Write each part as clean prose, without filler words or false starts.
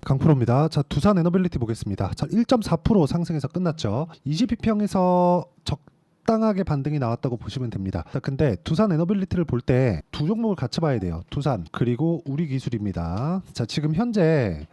강프로입니다. 자, 두산 에너빌리티 보겠습니다. 자, 1.4% 상승해서 끝났죠. 20비평에서 적당하게 반등이 나왔다고 보시면 됩니다. 자, 근데 두산 에너빌리티를 볼 때 두 종목을 같이 봐야 돼요. 두산 그리고 우리기술입니다. 자, 지금 현재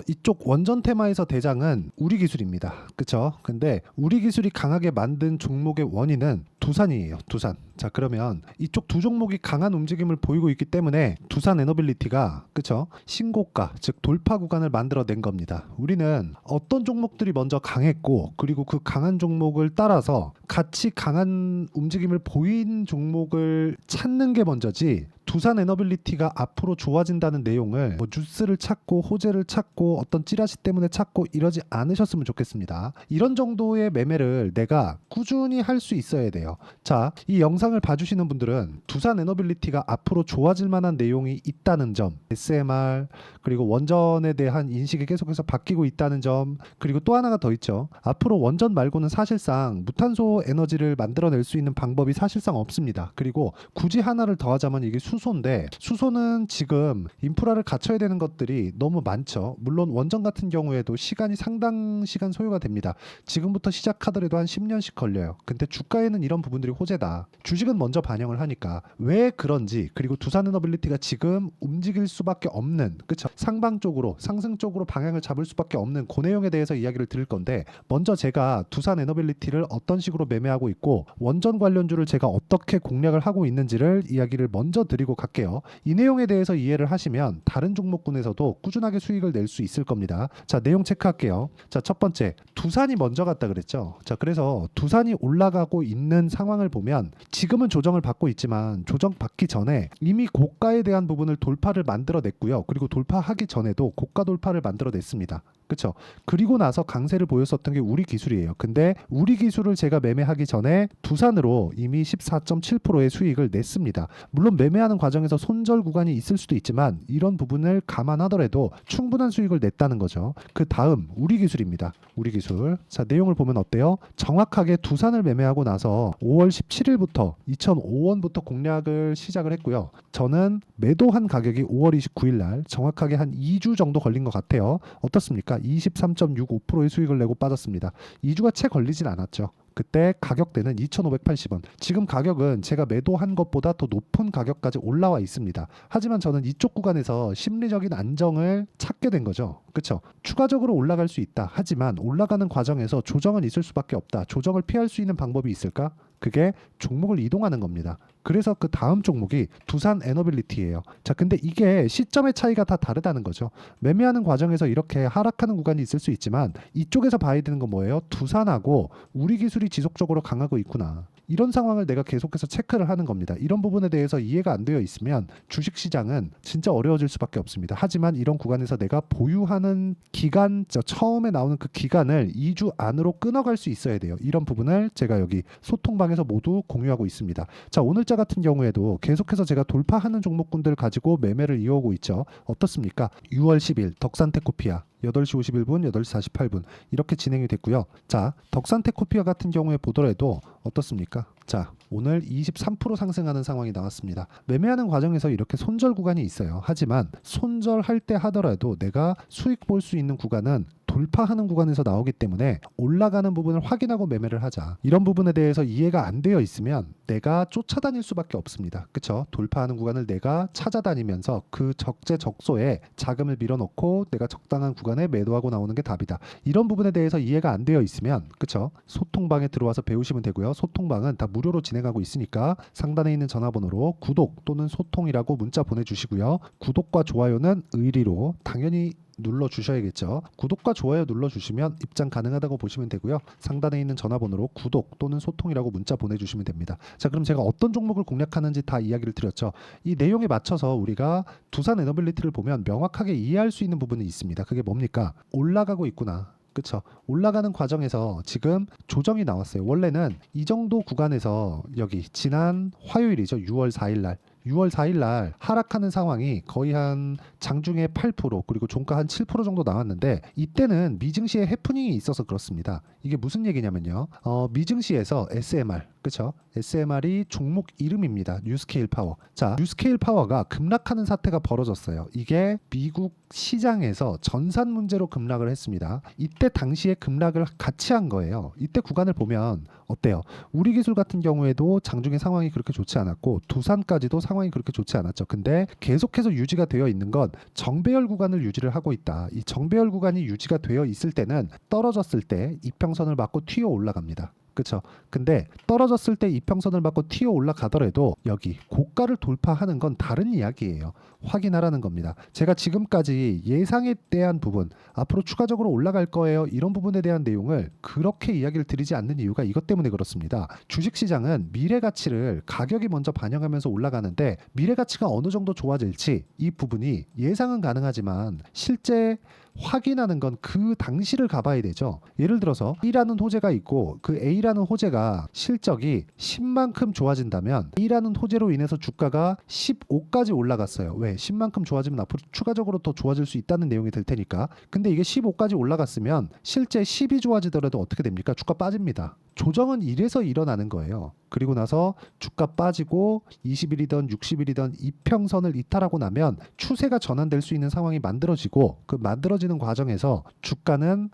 이쪽 원전 테마에서 대장은 우리기술입니다. 그쵸? 근데 우리기술이 강하게 만든 종목의 원인은 두산이에요. 두산. 자, 그러면 이쪽 두 종목이 강한 움직임을 보이고 있기 때문에 두산 에너빌리티가 그쵸? 신고가, 즉 돌파 구간을 만들어낸 겁니다. 우리는 어떤 종목들이 먼저 강했고 그리고 그 강한 종목을 따라서 같이 강한 움직임을 보인 종목을 찾는 게 먼저지, 두산 에너빌리티가 앞으로 좋아진다는 내용을 뉴스를 찾고 호재를 찾고 어떤 찌라시 때문에 찾고 이러지 않으셨으면 좋겠습니다. 이런 정도의 매매를 내가 꾸준히 할 수 있어야 돼요. 자, 이 영상을 봐주시는 분들은 두산 에너빌리티가 앞으로 좋아질 만한 내용이 있다는 점, SMR 그리고 원전에 대한 인식이 계속해서 바뀌고 있다는 점, 그리고 또 하나가 더 있죠. 앞으로 원전 말고는 사실상 무탄소 에너지를 만들어낼 수 있는 방법이 사실상 없습니다. 그리고 굳이 하나를 더하자면 이게 수소인데, 수소는 지금 인프라를 갖춰야 되는 것들이 너무 많죠. 물론 원전 같은 경우에도 시간이 상당 시간 소요가 됩니다. 지금부터 시작하더라도 한 10년씩 걸려요. 근데 주가에는 이런 부분들이 호재다. 주식은 먼저 반영을 하니까 왜 그런지, 그리고 두산 에너빌리티가 지금 움직일 수밖에 없는, 그쵸? 상방 쪽으로, 상승 쪽으로 방향을 잡을 수밖에 없는 그 내용에 대해서 이야기를 드릴 건데, 먼저 제가 두산 에너빌리티를 어떤 식으로 매매하고 있고 원전 관련주를 제가 어떻게 공략을 하고 있는지를 이야기를 먼저 드리고 갈게요. 이 내용에 대해서 이해를 하시면 다른 종목군에서도 꾸준하게 수익을 낼 수 있을 겁니다. 자, 내용 체크할게요. 자, 첫 번째, 두산이 먼저 갔다 그랬죠. 자, 그래서 두산이 올라가고 있는 상황을 보면 지금은 조정을 받고 있지만 조정 받기 전에 이미 고가에 대한 부분을 돌파를 만들어냈고요. 그리고 돌파하기 전에도 고가 돌파를 만들어냈습니다. 그쵸? 그리고 나서 강세를 보였었던 게 우리기술이에요. 근데 우리기술을 제가 매매하기 전에 두산으로 이미 14.7%의 수익을 냈습니다. 물론 매매하는 과정에서 손절 구간이 있을 수도 있지만 이런 부분을 감안하더라도 충분한 수익을 냈다는 거죠. 그 다음 우리기술입니다. 우리기술. 자, 내용을 보면 어때요? 정확하게 두산을 매매하고 나서 5월 17일부터 2005원부터 공략을 시작을 했고요. 저는 매도한 가격이 5월 29일 날 정확하게 한 2주 정도 걸린 것 같아요. 어떻습니까? 23.65%의 수익을 내고 빠졌습니다. 2주가 채 걸리진 않았죠. 그때 가격대는 2,580원. 지금 가격은 제가 매도한 것보다 더 높은 가격까지 올라와 있습니다. 하지만 저는 이쪽 구간에서 심리적인 안정을 찾게 된 거죠. 그렇죠? 추가적으로 올라갈 수 있다. 하지만 올라가는 과정에서 조정은 있을 수밖에 없다. 조정을 피할 수 있는 방법이 있을까? 그게 종목을 이동하는 겁니다. 그래서 그 다음 종목이 두산 에너빌리티예요. 자, 근데 이게 시점의 차이가 다 다르다는 거죠. 매매하는 과정에서 이렇게 하락하는 구간이 있을 수 있지만 이쪽에서 봐야 되는 건 뭐예요? 두산하고 우리기술이 지속적으로 강하고 있구나. 이런 상황을 내가 계속해서 체크를 하는 겁니다. 이런 부분에 대해서 이해가 안 되어 있으면 주식시장은 진짜 어려워질 수밖에 없습니다. 하지만 이런 구간에서 내가 보유하는 기간, 처음에 나오는 그 기간을 2주 안으로 끊어갈 수 있어야 돼요. 이런 부분을 제가 여기 소통방에서 모두 공유하고 있습니다. 자, 오늘자 같은 경우에도 계속해서 제가 돌파하는 종목군들 가지고 매매를 이어오고 있죠. 어떻습니까? 6월 10일 덕산테코피아 8시 51분, 8시 48분 이렇게 진행이 됐고요. 자, 덕산테코피아 같은 경우에 보더라도 어떻습니까? 자, 오늘 23% 상승하는 상황이 나왔습니다. 매매하는 과정에서 이렇게 손절 구간이 있어요. 하지만 손절할 때 하더라도 내가 수익 볼 수 있는 구간은 돌파하는 구간에서 나오기 때문에 올라가는 부분을 확인하고 매매를 하자. 이런 부분에 대해서 이해가 안 되어 있으면 내가 쫓아다닐 수밖에 없습니다. 그쵸? 돌파하는 구간을 내가 찾아다니면서 그 적재적소에 자금을 밀어넣고 내가 적당한 구간에 매도하고 나오는 게 답이다. 이런 부분에 대해서 이해가 안 되어 있으면, 그쵸? 소통방에 들어와서 배우시면 되고요. 소통방은 다 무료로 진행하고 있으니까 상단에 있는 전화번호로 구독 또는 소통이라고 문자 보내주시고요. 구독과 좋아요는 의리로 당연히 눌러주셔야겠죠. 구독과 좋아요 눌러주시면 입장 가능하다고 보시면 되고요. 상단에 있는 전화번호로 구독 또는 소통이라고 문자 보내주시면 됩니다. 자, 그럼 제가 어떤 종목을 공략하는지 다 이야기를 드렸죠. 이 내용에 맞춰서 우리가 두산 에너빌리티를 보면 명확하게 이해할 수 있는 부분이 있습니다. 그게 뭡니까? 올라가고 있구나. 그쵸? 올라가는 과정에서 지금 조정이 나왔어요. 원래는 이 정도 구간에서 여기 지난 화요일이죠. 6월 4일 날 6월 4일 날 하락하는 상황이 거의 한 장중에 8% 그리고 종가 한 7% 정도 나왔는데 이때는 미증시에 해프닝이 있어서 그렇습니다. 이게 무슨 얘기냐면요. 미증시에서 SMR 그쵸? SMR이 종목 이름입니다. 뉴스케일 파워. 자, 뉴스케일 파워가 급락하는 사태가 벌어졌어요. 이게 미국 시장에서 전산 문제로 급락을 했습니다. 이때 당시에 급락을 같이 한 거예요. 이때 구간을 보면 어때요? 우리기술 같은 경우에도 장중에 상황이 그렇게 좋지 않았고 두산까지도 상황이 그렇게 좋지 않았죠. 근데 계속해서 유지가 되어 있는 건 정배열 구간을 유지를 하고 있다. 이 정배열 구간이 유지가 되어 있을 때는 떨어졌을 때 이평선을 맞고 튀어 올라갑니다. 그렇죠. 근데 떨어졌을 때 이평선을 맞고 튀어 올라가더라도 여기 고가를 돌파하는 건 다른 이야기예요. 확인하라는 겁니다. 제가 지금까지 예상에 대한 부분, 앞으로 추가적으로 올라갈 거예요. 이런 부분에 대한 내용을 그렇게 이야기를 드리지 않는 이유가 이것 때문에 그렇습니다. 주식시장은 미래 가치를 가격이 먼저 반영하면서 올라가는데 미래 가치가 어느 정도 좋아질지 이 부분이 예상은 가능하지만 실제 확인하는 건 그 당시를 가봐야 되죠. 예를 들어서 E라는 호재가 있고 그 A라는 호재가 실적이 10만큼 좋아진다면 E라는 호재로 인해서 주가가 15까지 올라갔어요. 왜? 10만큼 좋아지면 앞으로 추가적으로 더 좋아질 수 있다는 내용이 될 테니까. 근데 이게 15까지 올라갔으면 실제 10이 좋아지더라도 어떻게 됩니까? 주가 빠집니다. 조정은 이래서 일어나는 거예요. 그리고 나서 주가 빠지고 20일이든 60일이든 이평선을 이탈하고 나면 추세가 전환될 수 있는 상황이 만들어지고 그 만들어지는 과정에서 주가는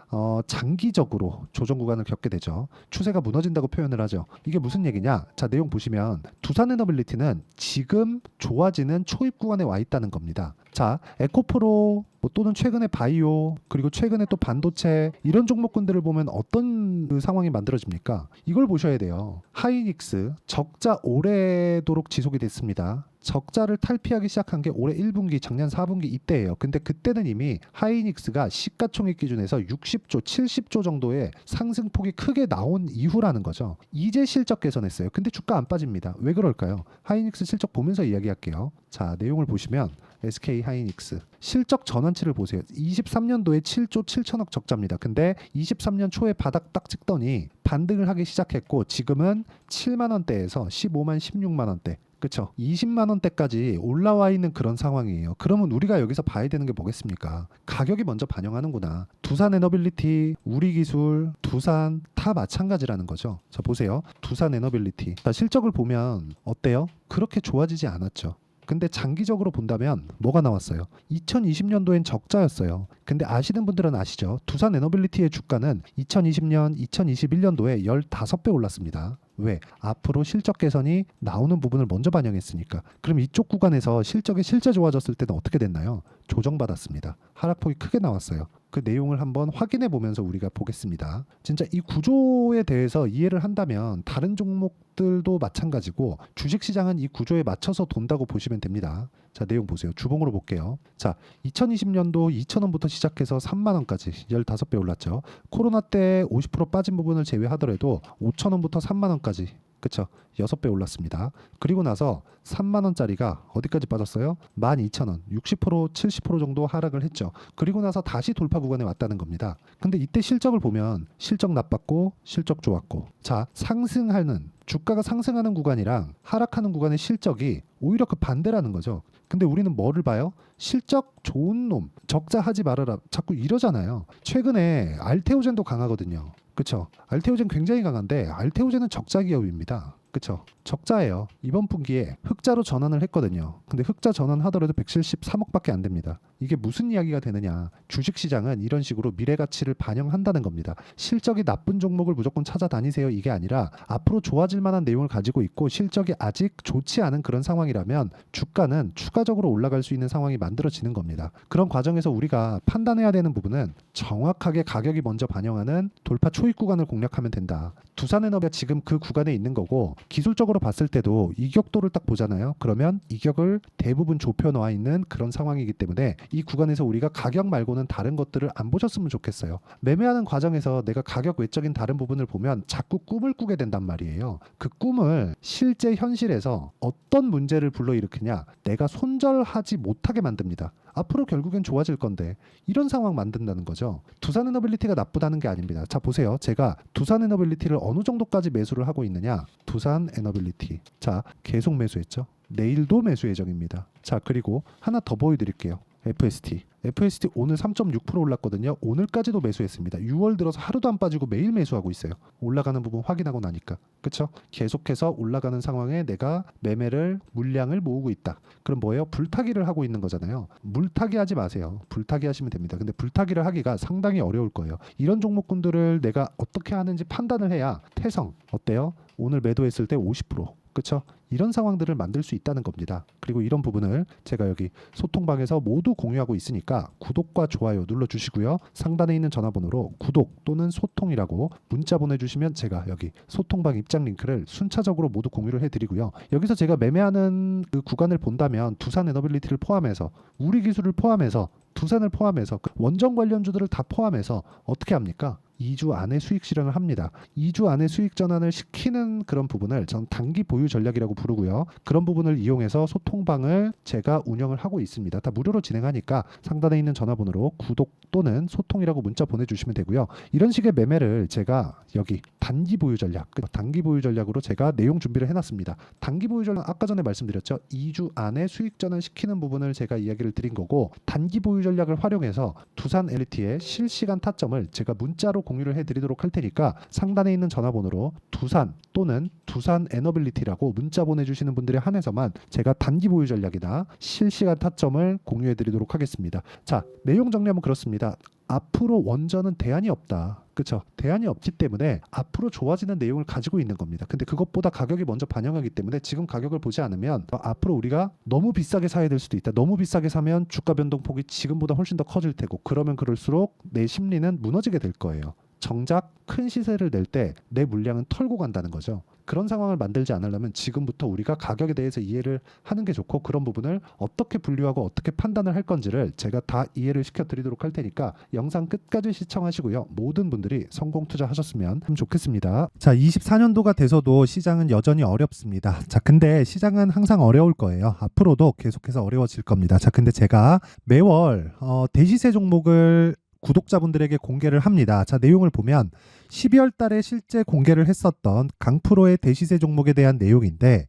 장기적으로 조정 구간을 겪게 되죠. 추세가 무너진다고 표현을 하죠. 이게 무슨 얘기냐? 자, 내용 보시면 두산에너빌리티는 지금 좋아지는 초입 구간에 와 있다는 겁니다. 자, 에코프로 또는 최근에 바이오 그리고 최근에 또 반도체 이런 종목군들을 보면 어떤 그 상황이 만들어집니까? 이걸 보셔야 돼요. 하이닉스 적자 오래도록 지속이 됐습니다. 적자를 탈피하기 시작한 게 올해 1분기, 작년 4분기 이때예요. 근데 그때는 이미 하이닉스가 시가총액 기준에서 60조, 70조 정도의 상승폭이 크게 나온 이후라는 거죠. 이제 실적 개선했어요. 근데 주가 안 빠집니다. 왜 그럴까요? 하이닉스 실적 보면서 이야기할게요. 자, 내용을 보시면 SK 하이닉스 실적 전환치를 보세요. 23년도에 7조 7천억 적자입니다. 근데 23년 초에 바닥 딱 찍더니 반등을 하기 시작했고 지금은 7만 원대에서 15만 16만 원대 그렇죠. 20만 원대까지 올라와 있는 그런 상황이에요. 그러면 우리가 여기서 봐야 되는 게 뭐겠습니까? 가격이 먼저 반영하는구나. 두산에너빌리티, 우리기술, 두산 다 마찬가지라는 거죠. 자, 보세요. 두산에너빌리티. 자, 실적을 보면 어때요? 그렇게 좋아지지 않았죠. 근데 장기적으로 본다면 뭐가 나왔어요? 2020년도엔 적자였어요. 근데 아시는 분들은 아시죠? 두산에너빌리티의 주가는 2020년, 2021년도에 15배 올랐습니다. 왜? 앞으로 실적 개선이 나오는 부분을 먼저 반영했으니까. 그럼 이쪽 구간에서 실적이 실제 좋아졌을 때는 어떻게 됐나요? 조정받았습니다. 하락폭이 크게 나왔어요. 그 내용을 한번 확인해 보면서 우리가 보겠습니다. 진짜 이 구조에 대해서 이해를 한다면 다른 종목들도 마찬가지고 주식시장은 이 구조에 맞춰서 돈다고 보시면 됩니다. 자, 내용 보세요. 주봉으로 볼게요. 자, 2020년도 2,000원부터 시작해서 3만 원까지 15배 올랐죠. 코로나 때 50% 빠진 부분을 제외하더라도 5,000원부터 3만 원까지 그쵸? 6배 올랐습니다. 그리고 나서 3만 원짜리가 어디까지 빠졌어요? 12,000원, 60%, 70% 정도 하락을 했죠. 그리고 나서 다시 돌파 구간에 왔다는 겁니다. 근데 이때 실적을 보면 실적 나빴고 실적 좋았고 자, 상승하는 주가가 상승하는 구간이랑 하락하는 구간의 실적이 오히려 그 반대라는 거죠. 근데 우리는 뭐를 봐요? 실적 좋은 놈, 적자 하지 말아라. 자꾸 이러잖아요. 최근에 알테오젠도 강하거든요. 그쵸? 알테오젠 굉장히 강한데 알테오젠은 적자 기업입니다. 그쵸? 적자예요. 이번 분기에 흑자로 전환을 했거든요. 근데 흑자 전환하더라도 173억밖에 안 됩니다. 이게 무슨 이야기가 되느냐? 주식시장은 이런 식으로 미래가치를 반영한다는 겁니다. 실적이 나쁜 종목을 무조건 찾아다니세요. 이게 아니라 앞으로 좋아질 만한 내용을 가지고 있고 실적이 아직 좋지 않은 그런 상황이라면 주가는 추가적으로 올라갈 수 있는 상황이 만들어지는 겁니다. 그런 과정에서 우리가 판단해야 되는 부분은 정확하게 가격이 먼저 반영하는 돌파 초입 구간을 공략하면 된다. 두산에너비가 지금 그 구간에 있는 거고 기술적으로 봤을 때도 이격도를 딱 보잖아요. 그러면 이격을 대부분 좁혀 놓아 있는 그런 상황이기 때문에 이 구간에서 우리가 가격 말고는 다른 것들을 안 보셨으면 좋겠어요. 매매하는 과정에서 내가 가격 외적인 다른 부분을 보면 자꾸 꿈을 꾸게 된단 말이에요. 그 꿈을 실제 현실에서 어떤 문제를 불러일으키냐? 내가 손절하지 못하게 만듭니다. 앞으로 결국엔 좋아질 건데 이런 상황 만든다는 거죠. 두산에너빌리티가 나쁘다는 게 아닙니다. 자, 보세요. 제가 두산에너빌리티를 어느 정도까지 매수를 하고 있느냐? 두산에너빌리티. 자, 계속 매수했죠. 내일도 매수 예정입니다. 자, 그리고 하나 더 보여드릴게요. FST. FST 오늘 3.6% 올랐거든요. 오늘까지도 매수했습니다. 6월 들어서 하루도 안 빠지고 매일 매수하고 있어요. 올라가는 부분 확인하고 나니까. 그렇죠? 계속해서 올라가는 상황에 내가 매매를 물량을 모으고 있다. 그럼 뭐예요? 불타기를 하고 있는 거잖아요. 물타기 하지 마세요. 불타기 하시면 됩니다. 근데 불타기를 하기가 상당히 어려울 거예요. 이런 종목군들을 내가 어떻게 하는지 판단을 해야 태성 어때요? 오늘 매도했을 때 50%. 그렇죠? 이런 상황들을 만들 수 있다는 겁니다. 그리고 이런 부분을 제가 여기 소통방에서 모두 공유하고 있으니까 구독과 좋아요 눌러주시고요. 상단에 있는 전화번호로 구독 또는 소통이라고 문자 보내주시면 제가 여기 소통방 입장 링크를 순차적으로 모두 공유를 해드리고요. 여기서 제가 매매하는 그 구간을 본다면 두산 에너빌리티를 포함해서 우리 기술을 포함해서 두산을 포함해서 원전 관련주들을 다 포함해서 어떻게 합니까? 2주 안에 수익 실현을 합니다. 2주 안에 수익 전환을 시키는 그런 부분을 전 단기 보유 전략이라고 부르고요. 그런 부분을 이용해서 소통방을 제가 운영을 하고 있습니다. 다 무료로 진행하니까 상단에 있는 전화번호로 구독 또는 소통이라고 문자 보내주시면 되고요. 이런 식의 매매를 제가 여기 단기 보유 전략, 단기 보유 전략으로 제가 내용 준비를 해놨습니다. 단기 보유 전략 아까 전에 말씀드렸죠. 2주 안에 수익 전환 시키는 부분을 제가 이야기를 드린 거고 단기 보유 전략을 활용해서 두산 엘리티의 실시간 타점을 제가 문자로 공유를 해드리도록 할 테니까 상단에 있는 전화번호로 두산 또는 두산 에너빌리티라고 문자 보내주시는 분들에 한해서만 제가 단기 보유 전략이나 실시간 타점을 공유해드리도록 하겠습니다. 자, 내용 정리하면 그렇습니다. 앞으로 원전은 대안이 없다. 그렇죠? 대안이 없기 때문에 앞으로 좋아지는 내용을 가지고 있는 겁니다. 근데 그것보다 가격이 먼저 반영하기 때문에 지금 가격을 보지 않으면 앞으로 우리가 너무 비싸게 사야 될 수도 있다. 너무 비싸게 사면 주가 변동폭이 지금보다 훨씬 더 커질 테고 그러면 그럴수록 내 심리는 무너지게 될 거예요. 정작 큰 시세를 낼 때 내 물량은 털고 간다는 거죠. 그런 상황을 만들지 않으려면 지금부터 우리가 가격에 대해서 이해를 하는 게 좋고 그런 부분을 어떻게 분류하고 어떻게 판단을 할 건지를 제가 다 이해를 시켜드리도록 할 테니까 영상 끝까지 시청하시고요. 모든 분들이 성공 투자하셨으면 참 좋겠습니다. 자, 24년도가 돼서도 시장은 여전히 어렵습니다. 자, 근데 시장은 항상 어려울 거예요. 앞으로도 계속해서 어려워질 겁니다. 자, 근데 제가 매월 대시세 종목을 구독자분들에게 공개를 합니다. 자, 내용을 보면 12월 달에 실제 공개를 했었던 강프로의 대시세 종목에 대한 내용인데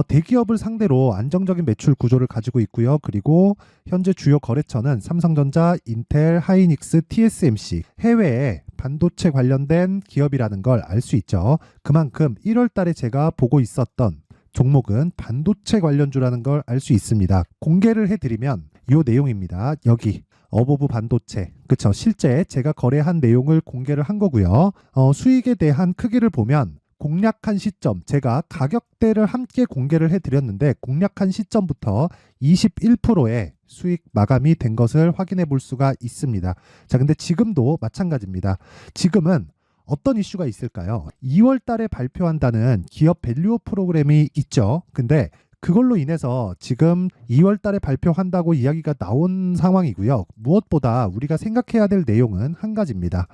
대기업을 상대로 안정적인 매출 구조를 가지고 있고요. 그리고 현재 주요 거래처는 삼성전자, 인텔, 하이닉스, TSMC 해외에 반도체 관련된 기업이라는 걸 알 수 있죠. 그만큼 1월 달에 제가 보고 있었던 종목은 반도체 관련주라는 걸 알 수 있습니다. 공개를 해드리면 이 내용입니다. 여기 어보브 반도체, 그쵸? 실제 제가 거래한 내용을 공개를 한 거고요. 수익에 대한 크기를 보면 공략한 시점, 제가 가격대를 함께 공개를 해드렸는데 공략한 시점부터 21%의 수익 마감이 된 것을 확인해 볼 수가 있습니다. 자, 근데 지금도 마찬가지입니다. 지금은 어떤 이슈가 있을까요? 2월 달에 발표한다는 기업 밸류업 프로그램이 있죠. 근데 그걸로 인해서 지금 2월 달에 발표한다고 이야기가 나온 상황이고요. 무엇보다 우리가 생각해야 될 내용은 한 가지입니다.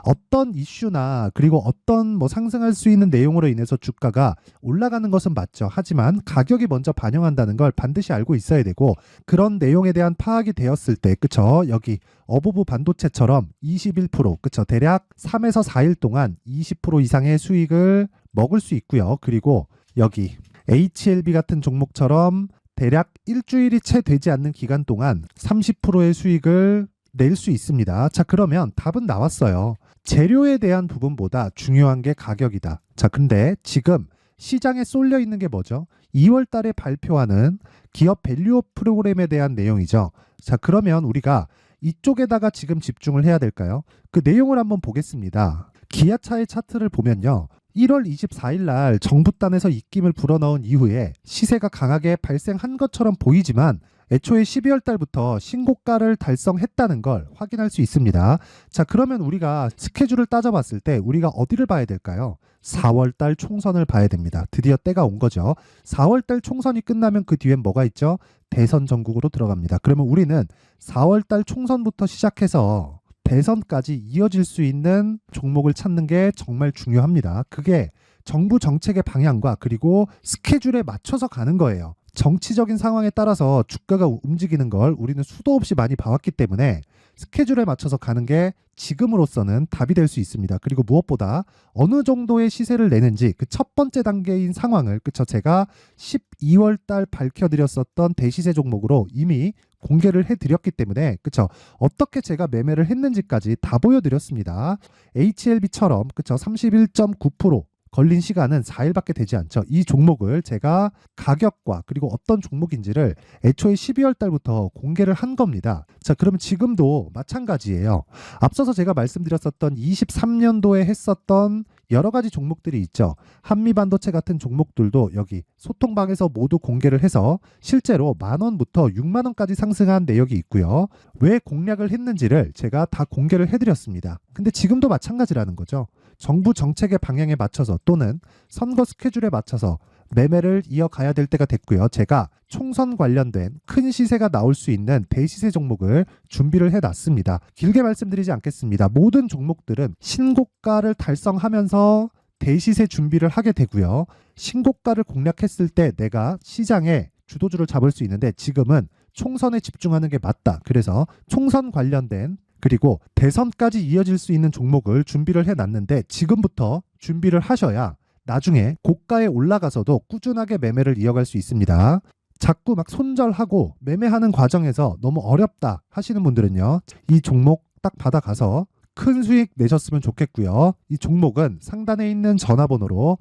어떤 이슈나 그리고 어떤 상승할 수 있는 내용으로 인해서 주가가 올라가는 것은 맞죠. 하지만 가격이 먼저 반영한다는 걸 반드시 알고 있어야 되고 그런 내용에 대한 파악이 되었을 때 그쵸? 여기 어보브 반도체처럼 21% 그쵸? 대략 3에서 4일 동안 20% 이상의 수익을 먹을 수 있고요. 그리고 여기 HLB 같은 종목처럼 대략 일주일이 채 되지 않는 기간 동안 30%의 수익을 낼 수 있습니다. 자, 그러면 답은 나왔어요. 재료에 대한 부분보다 중요한 게 가격이다. 자, 근데 지금 시장에 쏠려 있는 게 뭐죠? 2월 달에 발표하는 기업 밸류업 프로그램에 대한 내용이죠. 자, 그러면 우리가 이쪽에다가 지금 집중을 해야 될까요? 그 내용을 한번 보겠습니다. 기아차의 차트를 보면요. 1월 24일 날 정부단에서 입김을 불어넣은 이후에 시세가 강하게 발생한 것처럼 보이지만 애초에 12월 달부터 신고가를 달성했다는 걸 확인할 수 있습니다. 자, 그러면 우리가 스케줄을 따져봤을 때 우리가 어디를 봐야 될까요? 4월 달 총선을 봐야 됩니다. 드디어 때가 온 거죠. 4월 달 총선이 끝나면 그 뒤엔 뭐가 있죠? 대선 전국으로 들어갑니다. 그러면 우리는 4월 달 총선부터 시작해서 대선까지 이어질 수 있는 종목을 찾는 게 정말 중요합니다. 그게 정부 정책의 방향과 그리고 스케줄에 맞춰서 가는 거예요. 정치적인 상황에 따라서 주가가 움직이는 걸 우리는 수도 없이 많이 봐왔기 때문에 스케줄에 맞춰서 가는 게 지금으로서는 답이 될 수 있습니다. 그리고 무엇보다 어느 정도의 시세를 내는지 그 첫 번째 단계인 상황을 그쵸 제가 12월 달 밝혀드렸었던 대시세 종목으로 이미 공개를 해드렸기 때문에 그쵸 어떻게 제가 매매를 했는지까지 다 보여드렸습니다. HLB처럼 그쵸 31.9% 걸린 시간은 4일밖에 되지 않죠. 이 종목을 제가 가격과 그리고 어떤 종목인지를 애초에 12월 달부터 공개를 한 겁니다. 자, 그러면 지금도 마찬가지예요. 앞서서 제가 말씀드렸었던 23년도에 했었던 여러 가지 종목들이 있죠. 한미반도체 같은 종목들도 여기 소통방에서 모두 공개를 해서 실제로 10,000원부터 60,000원까지 상승한 내역이 있고요. 왜 공략을 했는지를 제가 다 공개를 해드렸습니다. 근데 지금도 마찬가지라는 거죠. 정부 정책의 방향에 맞춰서 또는 선거 스케줄에 맞춰서 매매를 이어가야 될 때가 됐고요. 제가 총선 관련된 큰 시세가 나올 수 있는 대시세 종목을 준비를 해놨습니다. 길게 말씀드리지 않겠습니다. 모든 종목들은 신고가를 달성하면서 대시세 준비를 하게 되고요. 신고가를 공략했을 때 내가 시장에 주도주를 잡을 수 있는데 지금은 총선에 집중하는 게 맞다. 그래서 총선 관련된 그리고 대선까지 이어질 수 있는 종목을 준비를 해놨는데 지금부터 준비를 하셔야 나중에 고가에 올라가서도 꾸준하게 매매를 이어갈 수 있습니다. 자꾸 막 손절하고 매매하는 과정에서 너무 어렵다 하시는 분들은요. 이 종목 딱 받아가서 큰 수익 내셨으면 좋겠고요. 이 종목은 상단에 있는 전화번호로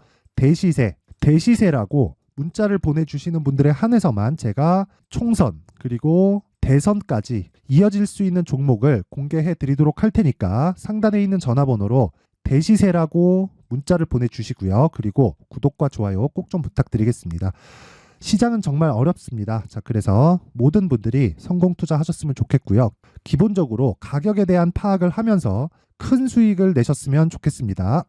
대시세라고 문자를 보내주시는 분들에 한해서만 제가 총선 그리고 대선까지 이어질 수 있는 종목을 공개해 드리도록 할 테니까 상단에 있는 전화번호로 대시세라고 문자를 보내주시고요. 그리고 구독과 좋아요 꼭 좀 부탁드리겠습니다. 시장은 정말 어렵습니다. 자, 그래서 모든 분들이 성공 투자하셨으면 좋겠고요. 기본적으로 가격에 대한 파악을 하면서 큰 수익을 내셨으면 좋겠습니다.